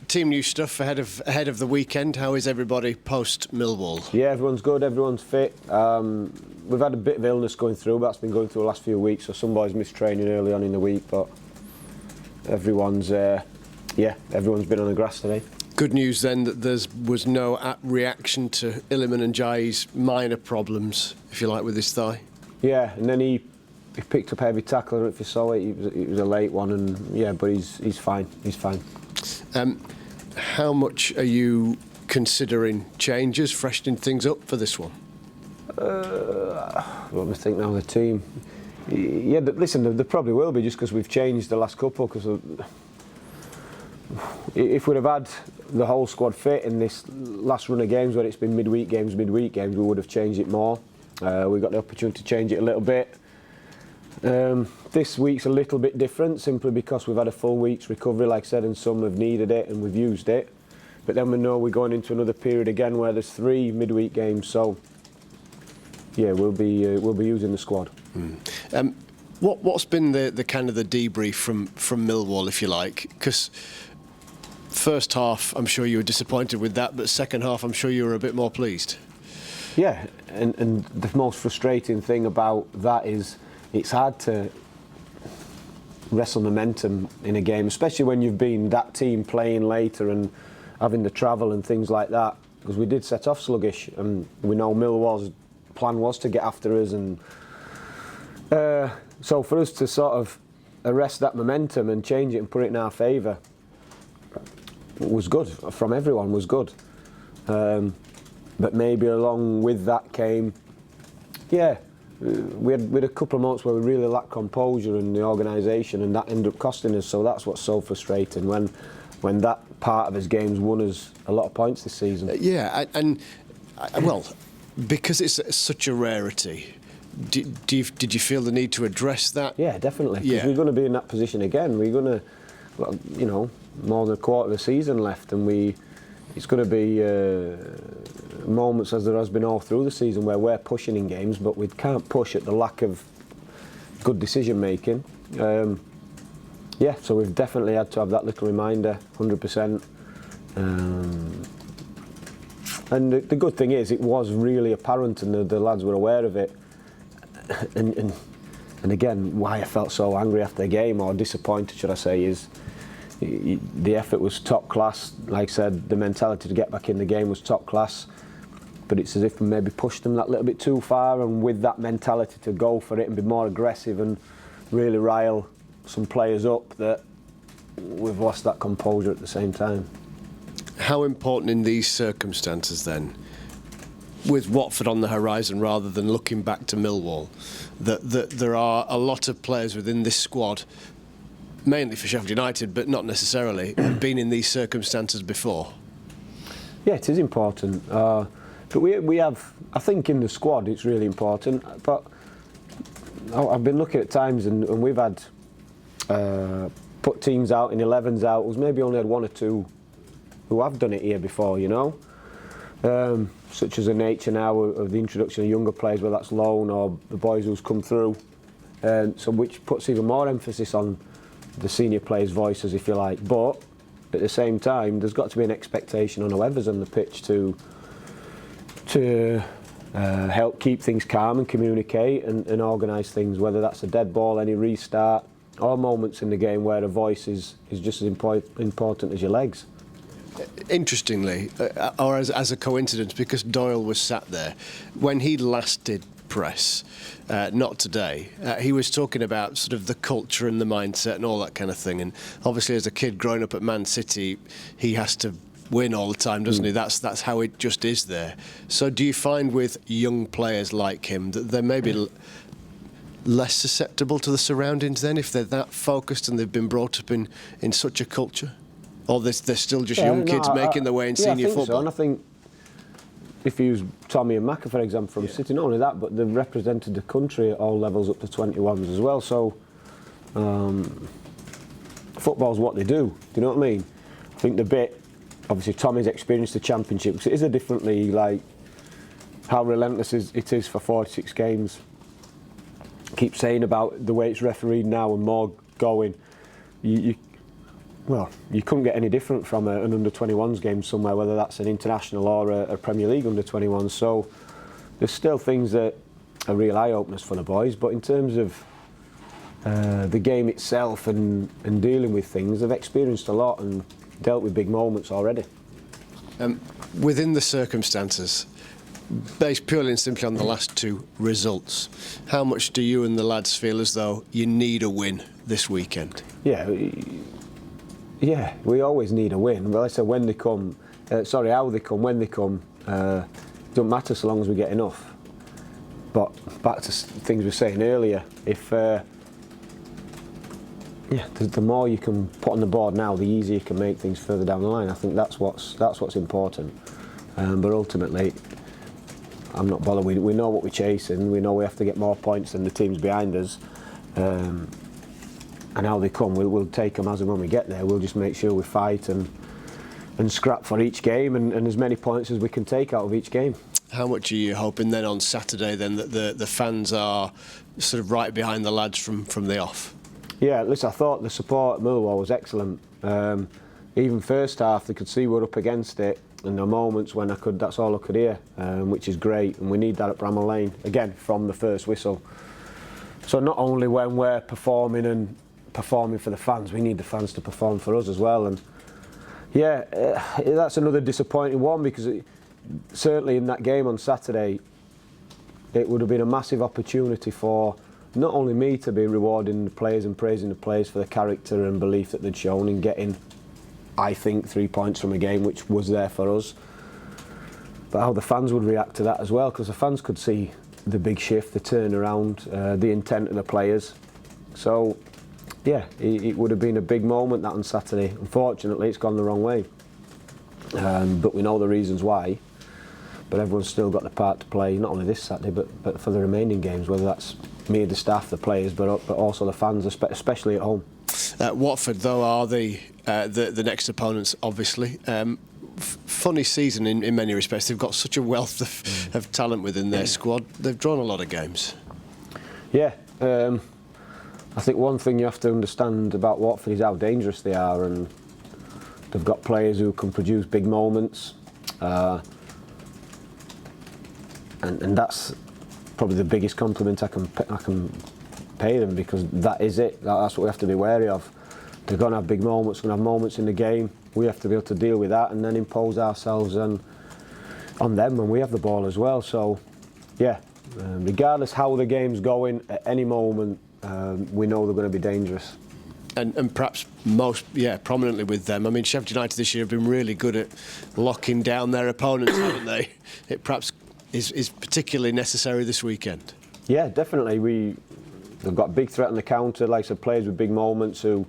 team new stuff ahead of the weekend. How is everybody post Millwall? Yeah, everyone's good. Everyone's fit. We've had a bit of illness going through, but that's been going through the last few weeks. So some boys missed training early on in the week, but everyone's everyone's been on the grass today. Good news then that there was no reaction to Iliman and Jai's minor problems, if you like, with his thigh. Yeah, and then he picked up a heavy tackle. I don't know if you saw it. It was a late one, and yeah, but he's fine. He's fine. How much are you considering changes, freshening things up for this one? Let me think now. The team. Yeah, listen, there probably will be just because we've changed the last couple. Because if we'd have had the whole squad fit in this last run of games, where it's been midweek games, we would have changed it more. We got the opportunity to change it a little bit. This week's a little bit different simply because we've had a full week's recovery, like I said, and some have needed it and we've used it. But then we know we're going into another period again where there's 3 midweek games, so yeah, we'll be using the squad. What's been the kind of the debrief from Millwall, if you like? Because first half, I'm sure you were disappointed with that, but second half, I'm sure you were a bit more pleased. Yeah, and the most frustrating thing about that is it's hard to wrestle momentum in a game, especially when you've been that team playing later and having the travel and things like that, because we did set off sluggish, and we know Millwall's plan was to get after us, and so for us to sort of arrest that momentum and change it and put it in our favour was good, from everyone was good. But maybe along with that came, we had a couple of months where we really lacked composure in the organisation, and that ended up costing us. So that's what's so frustrating when that part of his game's won us a lot of points this season. Well, because it's such a rarity. Did you feel the need to address that? Yeah, definitely. Because we're going to be in that position again. We're going to, more than a quarter of the season left, and it's going to be moments, as there has been all through the season, where we're pushing in games, but we can't push at the lack of good decision making. So we've definitely had to have that little reminder, 100%. And the good thing is, it was really apparent, and the lads were aware of it. And again, why I felt so angry after the game, or disappointed, should I say, is the effort was top class. Like I said, the mentality to get back in the game was top class, but it's as if we maybe pushed them that little bit too far, and with that mentality to go for it and be more aggressive and really rile some players up, that we've lost that composure at the same time. How important in these circumstances then, with Watford on the horizon rather than looking back to Millwall, that there are a lot of players within this squad, mainly for Sheffield United, but not necessarily, have been in these circumstances before? Yeah, it is important. But we have, I think in the squad it's really important, but I've been looking at times and we've had put teams out in 11s out. We've maybe only had 1 or 2 who have done it here before, such as the nature now of the introduction of younger players, whether that's loan or the boys who's come through, so which puts even more emphasis on the senior players' voices, if you like. But at the same time, there's got to be an expectation on whoever's on the pitch to help keep things calm and communicate and organise things, whether that's a dead ball, any restart, or moments in the game where a voice is just as important as your legs. Interestingly, or as a coincidence, because Doyle was sat there, when he last did press, not today, he was talking about sort of the culture and the mindset and all that kind of thing. And obviously, as a kid growing up at Man City, he has to win all the time, doesn't he? That's how it just is there. So do you find with young players like him that they're maybe less susceptible to the surroundings then, if they're that focused and they've been brought up in such a culture? Or they're still just young kids making their way in senior football? So. And I think if you use Tommy and Macca, for example, from City, not only that, but they've represented the country at all levels up to 21s as well. So football's what they do. Do you know what I mean? I think the bit, obviously Tommy's experienced the Championship, because it is a different league, like how relentless it is for 46 games. Keep saying about the way it's refereed now and more going. well, you couldn't get any different from an under-21s game somewhere, whether that's an international or a Premier League under-21s. So there's still things that are real eye-openers for the boys, but in terms of the game itself and dealing with things, they've experienced a lot and dealt with big moments already. Within the circumstances, based purely and simply on the last two results, how much do you and the lads feel as though you need a win this weekend? Yeah, we always need a win. Well, I said when they come, how they come, when they come, don't matter so long as we get enough. But back to things we were saying earlier, if the more you can put on the board now, the easier you can make things further down the line. I think that's what's important. But ultimately, I'm not bothered. We know what we're chasing. We know we have to get more points than the teams behind us. And how they come, we'll take them as and when we get there. We'll just make sure we fight and scrap for each game and as many points as we can take out of each game. How much are you hoping then on Saturday then that the fans are sort of right behind the lads from the off? Yeah, listen, I thought the support at Millwall was excellent. Even first half, they could see we're up against it, and there were moments when that's all I could hear, which is great, and we need that at Bramall Lane, again, from the first whistle. So not only when we're performing for the fans, we need the fans to perform for us as well. And yeah, that's another disappointing one, because certainly in that game on Saturday, it would have been a massive opportunity for not only me to be rewarding the players and praising the players for the character and belief that they'd shown in getting, I think, 3 points from a game which was there for us, but how the fans would react to that as well, because the fans could see the big shift, the turnaround, the intent of the players. So yeah, it would have been a big moment, that on Saturday. Unfortunately, it's gone the wrong way, but we know the reasons why. But everyone's still got the part to play, not only this Saturday, but for the remaining games, whether that's me, the staff, the players, but also the fans, especially at home. Watford, though, are the next opponents, obviously. Funny season in many respects. They've got such a wealth of talent within their squad. They've drawn a lot of games. Yeah. I think one thing you have to understand about Watford is how dangerous they are, and they've got players who can produce big moments. And that's probably the biggest compliment I can pay them, because that is it. That's what we have to be wary of. They're going to have big moments, going to have moments in the game. We have to be able to deal with that and then impose ourselves on them when we have the ball as well. So, yeah, regardless how the game's going, at any moment, we know they're going to be dangerous. And perhaps prominently with them. I mean, Sheffield United this year have been really good at locking down their opponents, haven't they? It perhaps is particularly necessary this weekend. Yeah, definitely. They've got a big threat on the counter, like I said, players with big moments who,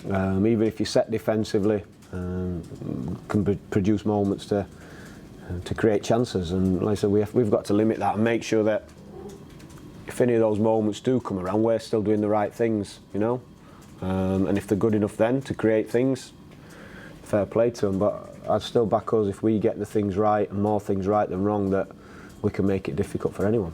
even if you set defensively, can produce moments to create chances. And like I said, we've got to limit that and make sure that if any of those moments do come around, we're still doing the right things, you know. And if they're good enough then to create things, fair play to them. But I'd still back us if we get the things right, and more things right than wrong, that we can make it difficult for anyone.